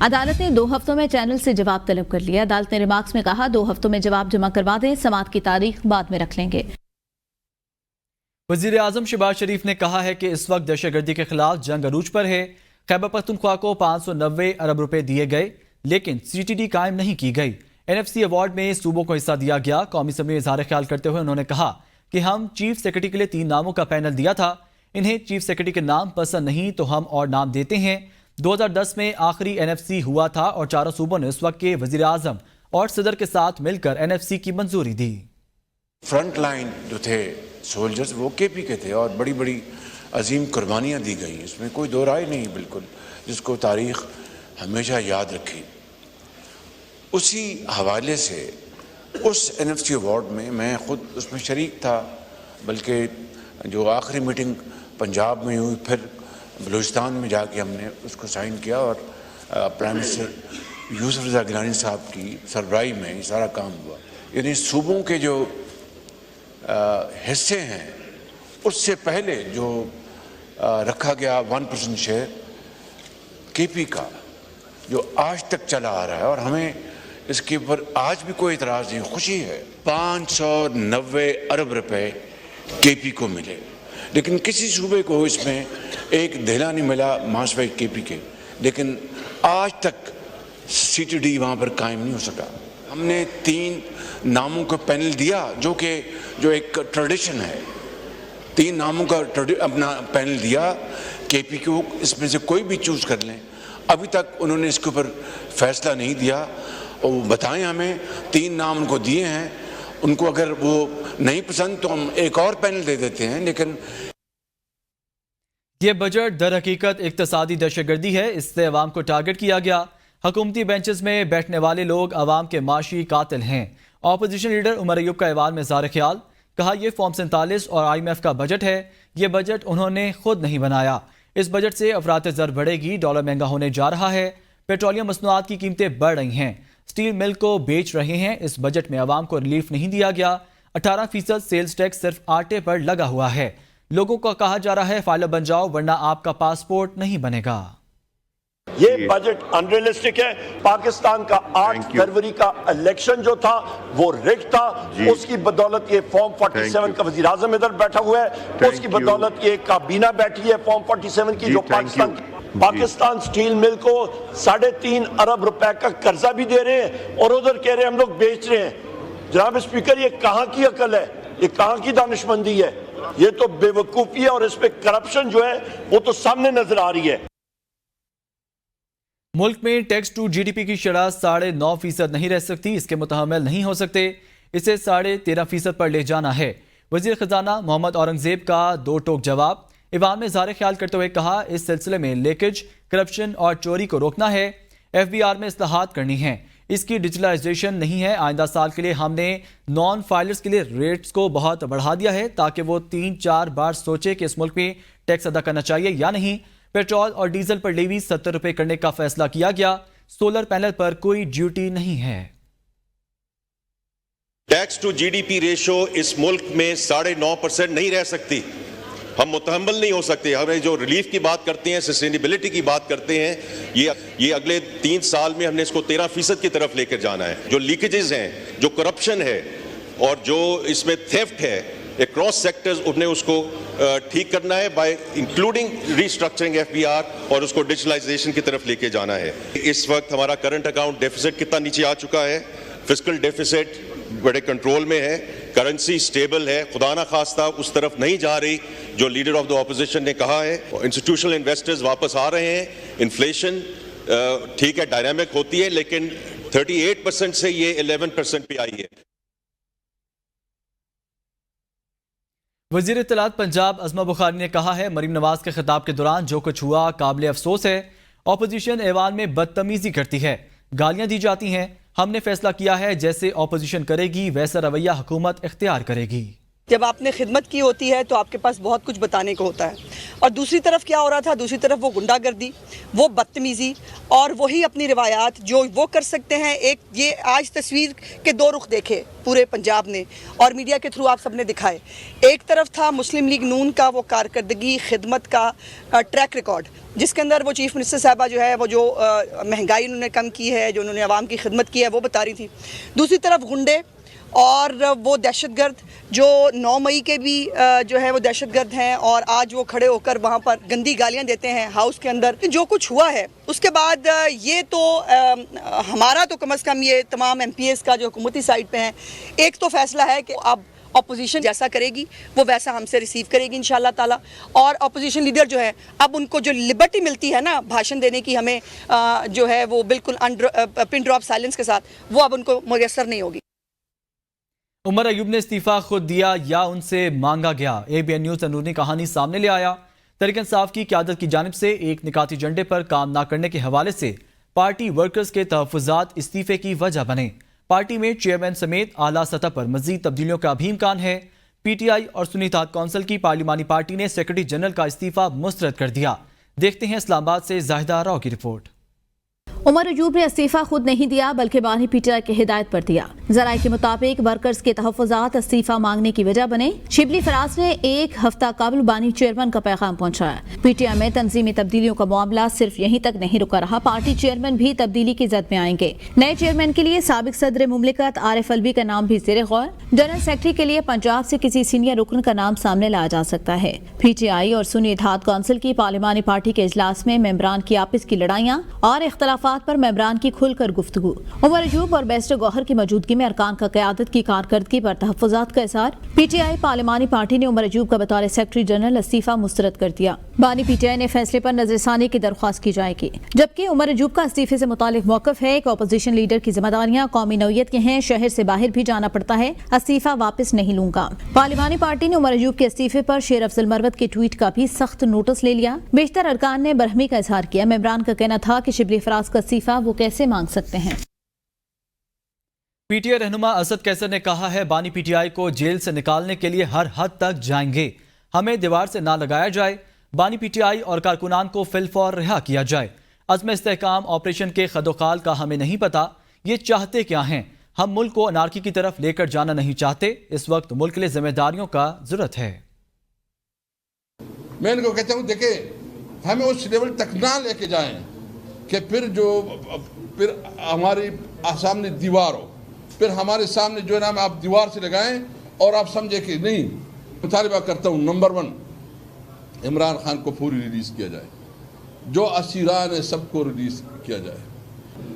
عدالت نے 2 ہفتوں میں چینل سے جواب طلب کر لیا۔ عدالت نے ریمارکس میں کہا 2 ہفتوں میں جواب جمع کروا دیں، سماعت کی تاریخ بعد میں رکھ لیں گے۔ وزیر اعظم شہباز شریف نے کہا ہے کہ اس وقت دہشت گردی کے خلاف جنگ عروج پر ہے۔ خیبر پختونخوا کو 590 ارب روپے دیے گئے لیکن CTD قائم نہیں کی گئی۔ NFC ایوارڈ میں صوبوں کو حصہ دیا گیا۔ قومی اسمبلی میں اظہار خیال کرتے ہوئے انہوں نے کہا کہ ہم چیف سیکرٹری کے لیے 3 ناموں کا پینل دیا تھا، انہیں چیف سیکرٹری کے نام پسند نہیں تو ہم اور نام دیتے ہیں۔ 2010 میں آخری NFC ہوا تھا اور 4 صوبوں نے اس وقت کے وزیر اعظم اور صدر کے ساتھ مل کر NFC کی منظوری دی۔ فرنٹ لائن جو تھے سولجرز وہ KP کے تھے اور بڑی بڑی عظیم قربانیاں دی گئیں، اس میں کوئی دو رائے نہیں بالکل، جس کو تاریخ ہمیشہ یاد رکھی۔ اسی حوالے سے اس NFC ایوارڈ میں خود اس میں شریک تھا، بلکہ جو آخری میٹنگ پنجاب میں ہوئی پھر بلوچستان میں جا کے ہم نے اس کو سائن کیا اور پرائم منسٹر یوسف رضا گیلانی صاحب کی سربراہی میں یہ سارا کام ہوا۔ یعنی صوبوں کے جو حصے ہیں اس سے پہلے جو رکھا گیا 1% شیئر KP کا جو آج تک چلا آ رہا ہے اور ہمیں اس کے اوپر آج بھی کوئی اعتراض نہیں، خوشی ہے۔ 590 ارب روپے KP کو ملے، لیکن کسی صوبے کو اس میں ایک دھیلا نہیں ملا ماسوائے KP کے، لیکن آج تک CTD وہاں پر قائم نہیں ہو سکا۔ ہم نے 3 ناموں کا پینل دیا جو ایک ٹریڈیشن ہے، 3 ناموں کا اپنا پینل دیا KP کو، اس میں سے کوئی بھی چوز کر لیں۔ ابھی تک انہوں نے اس کے اوپر فیصلہ نہیں دیا اور وہ بتائیں ہمیں 3 نام ان کو دیے ہیں، ان کو اگر وہ نہیں پسند تو ہم ایک اور پینل دے دیتے ہیں۔ لیکن یہ بجٹ در حقیقت اقتصادی دہشت گردی ہے، اس سے عوام کو ٹارگٹ کیا گیا۔ حکومتی بینچز میں بیٹھنے والے لوگ عوام کے معاشی قاتل ہیں۔ اپوزیشن لیڈر عمر ایوب کا ایوان میں اظہار خیال، کہا یہ فارم 47 اور IMF کا بجٹ ہے، یہ بجٹ انہوں نے خود نہیں بنایا۔ اس بجٹ سے افراط زر بڑھے گی، ڈالر مہنگا ہونے جا رہا ہے، پیٹرولیم مصنوعات کی قیمتیں بڑھ رہی ہیں، سٹیل مل کو بیچ رہے ہیں۔ اس بجٹ میں عوام کو ریلیف نہیں دیا گیا۔ 18% سیلز ٹیکس صرف آٹے پر لگا ہوا ہے۔ لوگوں کو کہا جا رہا ہے فائلر بن جاؤ ورنہ آپ کا پاسپورٹ نہیں بنے گا۔ یہ بجٹ انریلسٹک ہے۔ پاکستان کا 8 فروری کا الیکشن جو تھا وہ رگ تھا، اس کی بدولت یہ فارم 47 کا وزیر اعظم ادھر بیٹھا ہوا ہے، اس کی بدولت یہ کابینہ بیٹھی ہے فارم 47 کی، جو پاکستان سٹیل مل کو 3.5 ارب روپے کا قرضہ بھی دے رہے ہیں اور ادھر کہہ رہے ہیں ہم لوگ بیچ رہے ہیں۔ جناب اسپیکر، یہ کہاں کی عقل ہے، یہ کہاں کی دانشمندی ہے؟ یہ تو بے وقوفی ہے اور اس پہ کرپشن جو ہے وہ تو سامنے نظر آ رہی ہے۔ ملک میں ٹیکس ٹو GDP کی شرح 9.5% نہیں رہ سکتی، اس کے متحمل نہیں ہو سکتے، اسے 13.5% پر لے جانا ہے۔ وزیر خزانہ محمد اورنگزیب کا 2 ٹوک جواب۔ ایوان میں اظہار خیال کرتے ہوئے کہا اس سلسلے میں لیکیج، کرپشن اور چوری کو روکنا ہے۔ FBR میں اصلاحات کرنی ہیں، اس کی ڈیجیٹلائزیشن نہیں ہے۔ آئندہ سال کے لیے ہم نے نان فائلرز کے لیے ریٹس کو بہت بڑھا دیا ہے تاکہ وہ 3-4 بار سوچے کہ اس ملک میں ٹیکس ادا کرنا چاہیے یا نہیں۔ پیٹرول اور ڈیزل پر لیوی 70 روپے کرنے کا فیصلہ کیا گیا۔ سولر پینل پر کوئی ڈیوٹی نہیں ہے۔ ٹیکس ٹو GDP ریشو اس ملک میں 9.5% نہیں رہ سکتی، ہم متحمل نہیں ہو سکتے۔ ہمیں جو ریلیف کی بات کرتے ہیں، سسٹینیبلٹی کی بات کرتے ہیں، یہ اگلے 3 سال میں ہم نے اس کو 13% کی طرف لے کر جانا ہے۔ جو لیکیجز ہیں، جو کرپشن ہے اور جو اس میں تھیفٹ ہے اکراس سیکٹرز، انہیں اس کو ٹھیک کرنا ہے بائی انکلوڈنگ ریسٹرکچرنگ FBR اور اس کو ڈیجیٹلائزیشن کی طرف لے کے جانا ہے۔ اس وقت ہمارا کرنٹ اکاؤنٹ ڈیفیسٹ کتنا نیچے آ چکا ہے، فسکل ڈیفیسٹ بڑے کنٹرول میں ہے، کرنسی سٹیبل ہے، خدا نہ خواستہ اس طرف نہیں جا رہی جو لیڈر آف دا اپوزیشن نے کہا ہے۔ انسٹیٹیوشنل انویسٹرز واپس آ رہے ہیں، انفلیشن ٹھیک ہے ڈائنامک ہوتی ہے لیکن 38% سے یہ 11% پہ آئی ہے۔ وزیر اطلاعات پنجاب عظمہ بخاری نے کہا ہے مریم نواز کے خطاب کے دوران جو کچھ ہوا قابل افسوس ہے، اپوزیشن ایوان میں بدتمیزی کرتی ہے، گالیاں دی جاتی ہیں، ہم نے فیصلہ کیا ہے جیسے اپوزیشن کرے گی ویسا رویہ حکومت اختیار کرے گی۔ جب آپ نے خدمت کی ہوتی ہے تو آپ کے پاس بہت کچھ بتانے کو ہوتا ہے. اور دوسری طرف کیا ہو رہا تھا؟ دوسری طرف وہ غنڈہ گردی، وہ بدتمیزی اور وہی اپنی روایات جو وہ کر سکتے ہیں. ایک یہ آج تصویر کے دو رخ دیکھے پورے پنجاب نے اور میڈیا کے تھرو آپ سب نے دکھائے. ایک طرف تھا مسلم لیگ نون کا وہ کارکردگی، خدمت کا ٹریک ریکارڈ، جس کے اندر وہ چیف منسٹر صاحبہ جو ہے وہ جو مہنگائی انہوں نے کم کی ہے، جو انہوں نے عوام کی خدمت کی ہے وہ بتا رہی تھی. دوسری طرف غنڈے اور وہ دہشت گرد جو 9 مئی کے بھی جو ہے وہ دہشت گرد ہیں اور آج وہ کھڑے ہو کر وہاں پر گندی گالیاں دیتے ہیں ہاؤس کے اندر. جو کچھ ہوا ہے اس کے بعد یہ تو ہمارا تو کم از کم یہ تمام ایم پی ایس کا جو حکومتی سائٹ پہ ہیں، ایک تو فیصلہ ہے کہ اب اپوزیشن جیسا کرے گی وہ ویسا ہم سے ریسیو کرے گی انشاءاللہ تعالیٰ. اور اپوزیشن لیڈر جو ہے اب ان کو جو لبرٹی ملتی ہے نا بھاشن دینے کی، ہمیں جو ہے وہ بالکل پن ڈراپ سائلنس کے ساتھ، وہ اب ان کو میسر نہیں ہوگی. عمر ایوب نے استعفیٰ خود دیا یا ان سے مانگا گیا؟ اے بی این نیوز اندرونی کہانی سامنے لے آیا. تحریک انصاف کی قیادت کی جانب سے ایک نکاتی ایجنڈے پر کام نہ کرنے کے حوالے سے پارٹی ورکرز کے تحفظات استعفے کی وجہ بنے. پارٹی میں چیئرمین سمیت اعلیٰ سطح پر مزید تبدیلیوں کا بھی امکان ہے. پی ٹی آئی اور سنی اتحاد کونسل کی پارلیمانی پارٹی نے سیکرٹری جنرل کا استعفیٰ مسترد کر دیا. دیکھتے ہیں اسلام آباد سے زاہدہ راؤ کی رپورٹ. عمر ایوب نے استعفیٰ خود نہیں دیا بلکہ بانی پی ٹی آئی کی ہدایت پر دیا. ذرائع کے مطابق ورکرز کے تحفظات استعفیٰ مانگنے کی وجہ بنے. شبلی فراز نے ایک ہفتہ قبل بانی چیئرمین کا پیغام پہنچایا. پی ٹی آئی میں تنظیمی تبدیلیوں کا معاملہ صرف یہیں تک نہیں رکا رہا، پارٹی چیئرمین بھی تبدیلی کی زد میں آئیں گے. نئے چیئرمین کے لیے سابق صدر مملکت عارف الوی کا نام بھی زیر غور. جنرل سیکرٹری کے لیے پنجاب سے کسی سینئر رکن کا نام سامنے لایا جا سکتا ہے. پی ٹی آئی اور سنی اتحاد کونسل کی پارلیمانی پارٹی کے اجلاس میں ممبران کی آپس کی لڑائیاں اور اختلافات پر ممبران کی کھل کر گفتگو. عمر ایوب اور بیسٹر گوہر کی موجودگی میں ارکان کا قیادت کی کارکردگی پر تحفظات کا اظہار. پی ٹی آئی پارلیمانی پارٹی نے عمر ایوب کا بطور سیکرٹری جنرل استعفیٰ مسترد کر دیا. بانی پی ٹی آئی نے فیصلے پر نظر ثانی کی درخواست کی جائے گی، جبکہ عمر ایوب کا استعفے سے متعلق موقف ہے کہ اپوزیشن لیڈر کی ذمہ داریاں قومی نوعیت کے ہیں، شہر سے باہر بھی جانا پڑتا ہے، استعفیٰ واپس نہیں لوں گا. پارلیمانی پارٹی نے عمر ایوب کے استعفے پر شیر افضل مروت کے ٹویٹ کا بھی سخت نوٹس لے لیا. بیشتر ارکان نے برہمی کا اظہار کیا. ممبران کا کہنا تھا کہ شبلی فراز کا استعفیٰ وہ کیسے مانگ سکتے ہیں. پی ٹی آئی رہنما اسد کیسر نے کہا ہے بانی پی ٹی آئی کو جیل سے نکالنے کے لیے ہر حد تک جائیں گے، ہمیں دیوار سے نہ لگایا جائے. بانی پی ٹی آئی اور کارکنان کو فی الفور رہا کیا جائے. عزم استحکام آپریشن کے خد و خال کا ہمیں نہیں پتا، یہ چاہتے کیا ہیں. ہم ملک کو انارکی کی طرف لے کر جانا نہیں چاہتے. اس وقت ملک کے لیے ذمہ داریوں کا ضرورت ہے. میں ان کو کہتا ہوں دیکھیں ہمیں اس لیول تک نہ لے کے جائیں کہ پھر ہماری سامنے دیوار ہو، پھر ہمارے سامنے جو ہے نا آپ دیوار سے لگائیں اور آپ سمجھے کہ نہیں. مطالبہ کرتا ہوں نمبر 1 عمران خان کو پوری ریلیز کیا جائے، جو اسیران ہے سب کو ریلیز کیا جائے.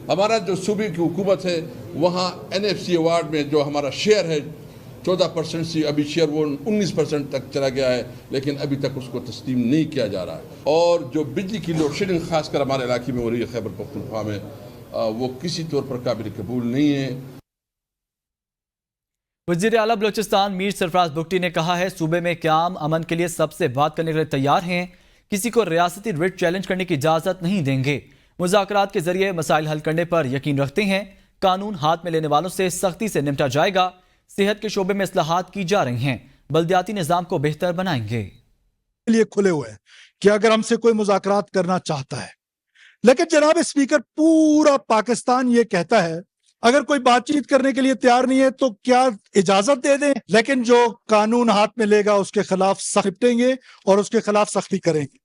ہمارا جو صوبے کی حکومت ہے وہاں این ایف سی ایوارڈ میں جو ہمارا شیئر ہے 14% سے ابھی شیئر وہ 19% تک چلا گیا ہے، لیکن ابھی تک اس کو تسلیم نہیں کیا جا رہا ہے. اور جو بجلی کی لوڈ شیڈنگ خاص کر ہمارے علاقے میں ہو رہی ہے خیبر پختونخوا میں، وہ کسی طور پر قابل قبول نہیں ہے. وزیر اعلیٰ بلوچستان میر سرفراز بگٹی نے کہا ہے صوبے میں قیام امن کے لیے سب سے بات کرنے کے لیے تیار ہیں، کسی کو ریاستی رٹ چیلنج کرنے کی اجازت نہیں دیں گے. مذاکرات کے ذریعے مسائل حل کرنے پر یقین رکھتے ہیں. قانون ہاتھ میں لینے والوں سے سختی سے نمٹا جائے گا. صحت کے شعبے میں اصلاحات کی جا رہی ہیں، بلدیاتی نظام کو بہتر بنائیں گے. لیے کھلے ہوئے ہیں کہ اگر ہم سے کوئی مذاکرات کرنا چاہتا ہے، لیکن جناب اسپیکر پورا پاکستان یہ کہتا ہے اگر کوئی بات چیت کرنے کے لیے تیار نہیں ہے تو کیا اجازت دے دیں، لیکن جو قانون ہاتھ میں لے گا اس کے خلاف سخت نپٹیں گے اور اس کے خلاف سختی کریں گے.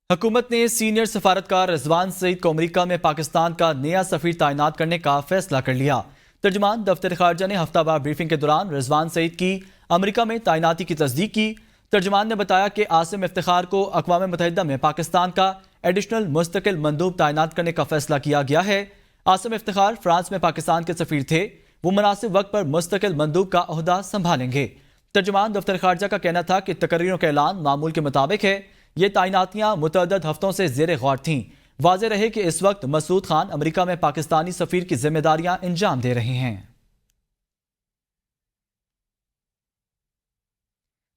حکومت نے سینئر سفارتکار رضوان سعید کو امریکہ میں پاکستان کا نیا سفیر تعینات کرنے کا فیصلہ کر لیا. ترجمان دفتر خارجہ نے ہفتہ وار بریفنگ کے دوران رضوان سعید کی امریکہ میں تعیناتی کی تصدیق کی. ترجمان نے بتایا کہ عاصم افتخار کو اقوام متحدہ میں پاکستان کا ایڈیشنل مستقل مندوب تعینات کرنے کا فیصلہ کیا گیا ہے. عاصم افتخار فرانس میں پاکستان کے سفیر تھے، وہ مناسب وقت پر مستقل مندوب کا عہدہ سنبھالیں گے. ترجمان دفتر خارجہ کا کہنا تھا کہ تقرریوں کا اعلان معمول کے مطابق ہے. یہ تعیناتیاں متعدد ہفتوں سے زیر غور تھیں. واضح رہے کہ اس وقت مسعود خان امریکہ میں پاکستانی سفیر کی ذمہ داریاں انجام دے رہے ہیں.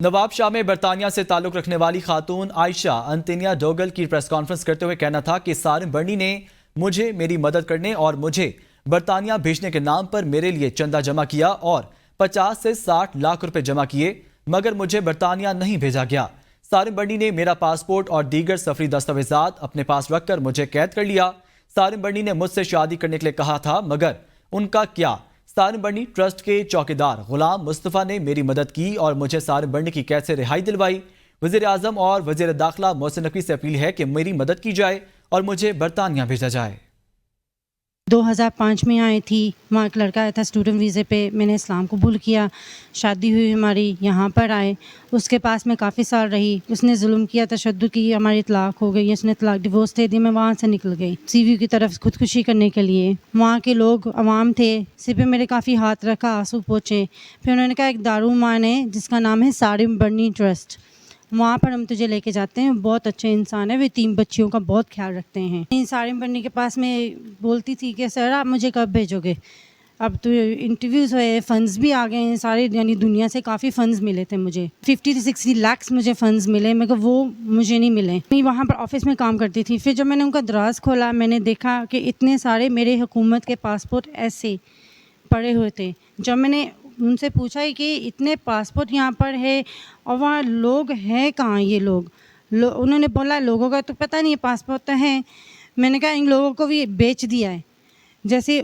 نواب شاہ میں برطانیہ سے تعلق رکھنے والی خاتون عائشہ انتینیا ڈوگل کی پریس کانفرنس کرتے ہوئے کہنا تھا کہ سارم برنی نے مجھے میری مدد کرنے اور مجھے برطانیہ بھیجنے کے نام پر میرے لیے چندہ جمع کیا اور 50 سے 60 لاکھ روپے جمع کیے مگر مجھے برطانیہ نہیں بھیجا گیا۔ سارم برنی نے میرا پاسپورٹ اور دیگر سفری دستاویزات اپنے پاس رکھ کر مجھے قید کر لیا۔ سارم برنی نے مجھ سے شادی کرنے کے لیے کہا تھا مگر ان کا کیا۔ سارم برنی ٹرسٹ کے چوکیدار غلام مصطفیٰ نے میری مدد کی اور مجھے سارم برنی کی قید سے رہائی دلوائی۔ وزیر اعظم اور وزیر داخلہ محسن نقوی سے اپیل ہے کہ میری مدد کی جائے اور مجھے برطانیہ بھیجا جائے۔ 2005 میں آئی تھی، وہاں ایک لڑکا آیا تھا اسٹوڈنٹ ویزے پہ، میں نے اسلام قبول کیا، شادی ہوئی ہماری، یہاں پر آئے، اس کے پاس میں کافی سال رہی، اس نے ظلم کیا، تشدد کی، ہماری طلاق ہو گئی، اس نے طلاق ڈیورس دے دی، میں وہاں سے نکل گئی سی وی کی طرف خودکشی کرنے کے لیے۔ وہاں کے لوگ عوام تھے، سر پہ میرے کافی ہاتھ رکھا، آنسو پوچھے، پھر انہوں نے کہا ایک دارالمان ہے جس کا نام ہے سارم برنی ٹرسٹ، وہاں پر ہم تجھے لے کے جاتے ہیں، بہت اچھے انسان ہے، وہ 3 بچیوں کا بہت خیال رکھتے ہیں۔ سارم برنی کے پاس میں بولتی تھی کہ سر آپ مجھے کب بھیجو گے، اب تو انٹرویوز ہوئے، فنڈز بھی آ گئے ہیں سارے، یعنی دنیا سے کافی فنڈز ملے تھے مجھے، 50 سے 60 لاکھ مجھے فنڈز ملے، مگر وہ مجھے نہیں ملے۔ میں وہاں پر آفس میں کام کرتی تھی، پھر جب میں نے ان کا دراز کھولا میں نے دیکھا کہ اتنے سارے میرے حکومت کے پاسپورٹ ایسے پڑے ہوئے تھے۔ جب میں نے ان سے پوچھا کہ اتنے پاسپورٹ یہاں پر ہے اور وہاں لوگ ہیں کہاں یہ لوگ، انہوں نے بولا لوگوں کا تو پتہ نہیں، پاسپورٹ تو ہیں۔ میں نے کہا ان لوگوں کو بھی بیچ دیا ہے، جیسے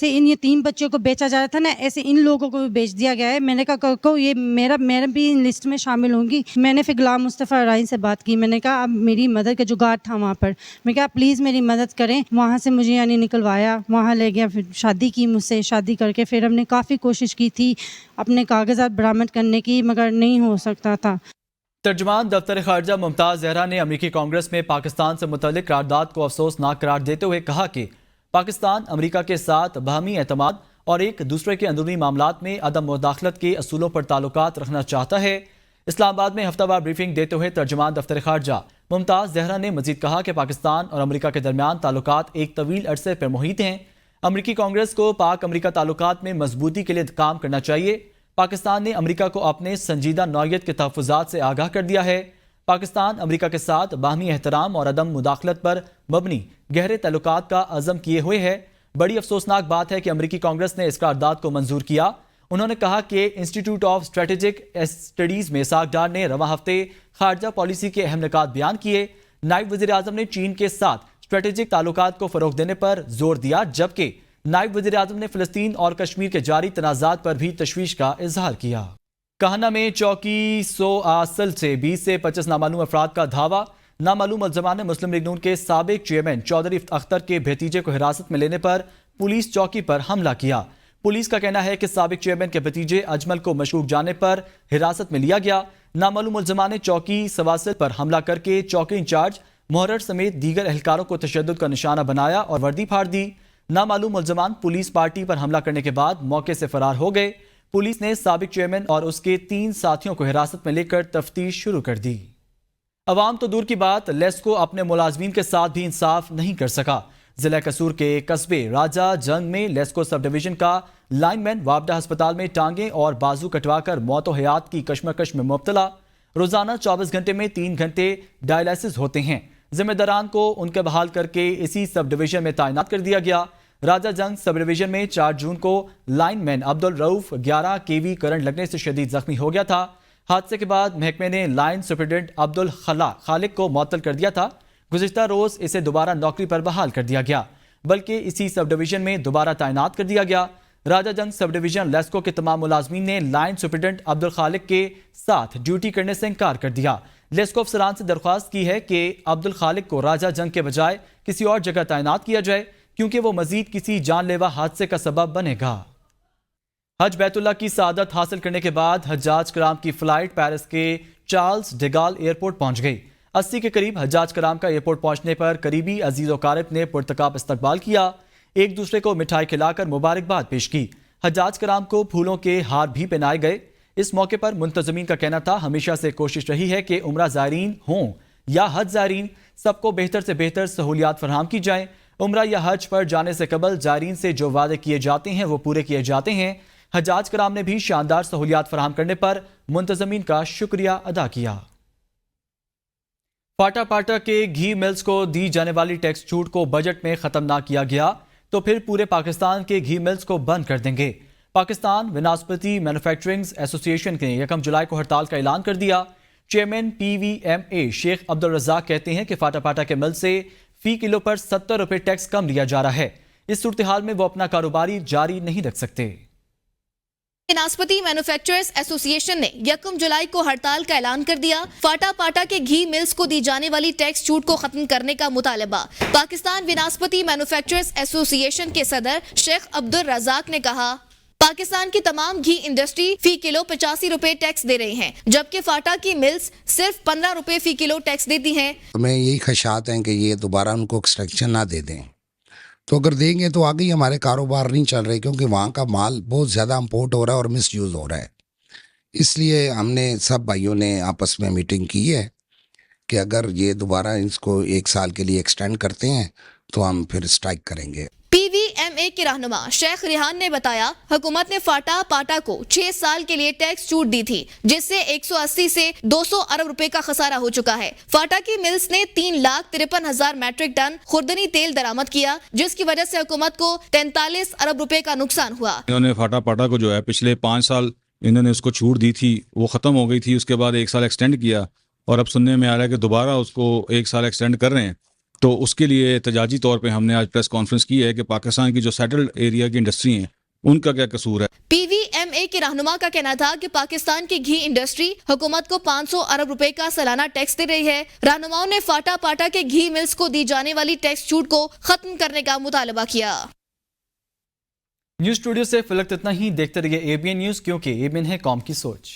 ان یہ 3 بچوں کو بیچا جا رہا تھا نا، ایسے ان لوگوں کو بھی بیچ دیا گیا ہے۔ میں نے کہا کو یہ میں بھی ان لسٹ میں شامل ہوں گی۔ میں نے پھر غلام مصطفیٰ رائن سے بات کی، میں نے کہا اب میری مدد کا جو گارڈ تھا وہاں پر، میں کہا پلیز میری مدد کریں، وہاں سے مجھے یعنی نکلوایا، وہاں لے گیا، پھر شادی کی مجھ سے، شادی کر کے پھر ہم نے کافی کوشش کی تھی اپنے کاغذات برآمد کرنے کی، مگر نہیں ہو سکتا تھا۔ ترجمان دفتر خارجہ ممتاز زہرا نے امریکی کانگریس میں پاکستان سے متعلق قرارداد کو افسوسناک قرار دیتے ہوئے کہا کہ پاکستان امریکہ کے ساتھ باہمی اعتماد اور ایک دوسرے کے اندرونی معاملات میں عدم مداخلت کے اصولوں پر تعلقات رکھنا چاہتا ہے۔ اسلام آباد میں ہفتہ وار بریفنگ دیتے ہوئے ترجمان دفتر خارجہ ممتاز زہرا نے مزید کہا کہ پاکستان اور امریکہ کے درمیان تعلقات ایک طویل عرصے پر محیط ہیں۔ امریکی کانگریس کو پاک امریکہ تعلقات میں مضبوطی کے لیے کام کرنا چاہیے۔ پاکستان نے امریکہ کو اپنے سنجیدہ نوعیت کے تحفظات سے آگاہ کر دیا ہے۔ پاکستان امریکہ کے ساتھ باہمی احترام اور عدم مداخلت پر مبنی گہرے تعلقات کا عزم کیے ہوئے ہے۔ بڑی افسوسناک بات ہے کہ امریکی کانگریس نے اس قرارداد کو منظور کیا۔ انہوں نے کہا کہ انسٹی ٹیوٹ آف اسٹریٹجک اسٹڈیز میں اسحاق ڈار نے رواں ہفتے خارجہ پالیسی کے اہم نکات بیان کیے۔ نائب وزیر اعظم نے چین کے ساتھ اسٹریٹجک تعلقات کو فروغ دینے پر زور دیا، جبکہ نائب وزیر اعظم نے فلسطین اور کشمیر کے جاری تنازعات پر بھی تشویش کا اظہار کیا۔ کہنا میں چوکی اصل سے 20 سے 25 نامعلوم افراد کا دھاوا۔ نامعلوم ملزمان نے مسلم لیگ نون کے سابق چیئرمین چودھری اختر کے بھتیجے کو حراست میں لینے پر پولیس چوکی پر حملہ کیا۔ پولیس کا کہنا ہے کہ سابق چیئرمین کے بھتیجے اجمل کو مشکوک جانے پر حراست میں لیا گیا۔ نامعلوم ملزمان نے چوکی سواسل پر حملہ کر کے چوکی انچارج محرر سمیت دیگر اہلکاروں کو تشدد کا نشانہ بنایا اور وردی پھاڑ دی۔ نامعلوم ملزمان پولیس پارٹی پر حملہ کرنے کے بعد موقع سے فرار ہو گئے۔ پولیس نے سابق چیئرمین اور اس کے 3 ساتھیوں کو حراست میں لے کر تفتیش شروع کر دی۔ عوام تو دور کی بات، لیسکو اپنے ملازمین کے ساتھ بھی انصاف نہیں کر سکا۔ ضلع قصور کے قصبے راجہ جنگ میں لیسکو سب ڈویژن کا لائن مین وابڈہ ہسپتال میں ٹانگیں اور بازو کٹوا کر موت و حیات کی کشمکش میں مبتلا۔ روزانہ 24 گھنٹے میں 3 گھنٹے ڈائلائسس ہوتے ہیں۔ ذمہ داران کو ان کے بحال کر کے اسی سب ڈویژن میں تعینات کر دیا گیا۔ راجہ جنگ سب ڈویژن میں 4 جون کو لائن مین عبدالرؤف 11 kV کرنٹ لگنے سے شدید زخمی ہو گیا تھا۔ حادثے کے بعد محکمے نے لائن سپرنٹینڈنٹ عبدالخالق کو معطل کر دیا تھا۔ گزشتہ روز اسے دوبارہ نوکری پر بحال کر دیا گیا، بلکہ اسی سب ڈویژن میں دوبارہ تعینات کر دیا گیا۔ راجہ جنگ سب ڈویژن لیسکو کے تمام ملازمین نے لائن سپرنٹینڈنٹ عبدالخالق کے ساتھ ڈیوٹی کرنے سے انکار کر دیا۔ لیسکو افسران سے درخواست کی ہے کہ عبدالخالق کو راجہ جنگ کے بجائے کسی اور جگہ تعینات کیا جائے، کیونکہ وہ مزید کسی جان لیوا حادثے کا سبب بنے گا۔ حج بیت اللہ کی سعادت حاصل کرنے کے بعد حجاج کرام کی فلائٹ پیرس کے چارلز ڈیگال ایئرپورٹ پہنچ گئی۔ 80 کے قریب حجاج کرام کا ایئرپورٹ پہنچنے پر قریبی عزیز و اقارب نے پرتقاب استقبال کیا، ایک دوسرے کو مٹھائی کھلا کر مبارکباد پیش کی۔ حجاج کرام کو پھولوں کے ہار بھی پہنائے گئے۔ اس موقع پر منتظمین کا کہنا تھا ہمیشہ سے کوشش رہی ہے کہ عمرہ زائرین ہوں یا حج زائرین، سب کو بہتر سے بہتر سہولیات فراہم کی جائیں۔ عمرہ یا حج پر جانے سے قبل زائرین سے جو وعدے کیے جاتے ہیں وہ پورے کیے جاتے ہیں۔ حجاج کرام نے بھی شاندار سہولیات فراہم کرنے پر منتظمین کا شکریہ ادا کیا۔ پاٹا پاٹا کے گھی ملز کو دی جانے والی ٹیکس چھوٹ کو بجٹ میں ختم نہ کیا گیا تو پھر پورے پاکستان کے گھی ملز کو بند کر دیں گے۔ پاکستان وناسپتی مینوفیکچرنگز ایسوسی ایشن نے 1 جولائی کو ہڑتال کا اعلان کر دیا. چیئرمین PVMA شیخ عبدالرزاق کہتے ہیں کہ فاٹا پاٹا کے مل سے فی کلو پر 70 روپے ٹیکس کم لیا جا رہا ہے. اس صورتحال میں وہ اپنا کاروباری جاری نہیں رکھ سکتے. وناسپتی مینوفیکچررز ایسوسی ایشن نے 1 جولائی کو ہڑتال کا اعلان کر دیا. فاٹا پاٹا کے گھی ملز کو دی جانے والی ٹیکس چھوٹ کو ختم کرنے کا مطالبہ. پاکستان وناسپتی مینوفیکچررز ایسوسی ایشن کے صدر شیخ عبدالرزاق نے کہا پاکستان کی تمام گھی انڈسٹری فی کلو 85 روپے ٹیکس دے رہی ہیں جبکہ فاٹا کی ملز صرف 15 روپے فی کلو ٹیکس دیتی ہیں. ہمیں یہی خدشات ہیں کہ یہ دوبارہ ان کو ایکسٹریکشن نہ دے دیں، تو اگر دیں گے تو آگے ہی ہمارے کاروبار نہیں چل رہے، کیونکہ وہاں کا مال بہت زیادہ امپورٹ ہو رہا ہے اور مس یوز ہو رہا ہے. اس لیے ہم نے سب بھائیوں نے آپس میں میٹنگ کی ہے کہ اگر یہ دوبارہ اس کو 1 سال کے لیے ایکسٹینڈ کرتے ہیں تو ہم پھر اسٹرائک کریں گے. PVMA کے رہنما شیخ ریحان نے بتایا حکومت نے فاٹا پاٹا کو 6 سال کے لیے ٹیکس چھوٹ دی تھی جس سے 180 سے 200 ارب روپے کا خسارہ ہو چکا ہے. فاٹا کی ملز نے 3,53,000 میٹرک ٹن خوردنی تیل درآمد کیا جس کی وجہ سے حکومت کو 43 ارب روپے کا نقصان ہوا. انہوں نے فاٹا پاٹا کو جو ہے پچھلے 5 سال انہوں نے اس کو چھوٹ دی تھی، وہ ختم ہو گئی تھی. اس کے بعد 1 سال ایکسٹینڈ کیا اور اب سننے میں آ رہا ہے کہ دوبارہ اس کو 1 سال ایکسٹینڈ کر رہے ہیں. تو اس کے لیے احتجاجی طور پہ ہم نے آج پریس کانفرنس کی ہے کہ پاکستان کی جو سیٹلڈ ایریا کی انڈسٹری ہیں ان کا کیا قصور ہے. PVMA کے رہنما کا کہنا تھا کہ پاکستان کی گھی انڈسٹری حکومت کو 500 ارب روپے کا سالانہ ٹیکس دے رہی ہے. رہنماؤں نے فاٹا پاٹا کے گھی ملز کو دی جانے والی ٹیکس چھوٹ کو ختم کرنے کا مطالبہ کیا. نیوز اسٹوڈیو سے فی الوقت اتنا ہی. دیکھتے رہیے ABN نیوز، کیونکہ ABN ہے قوم کی سوچ.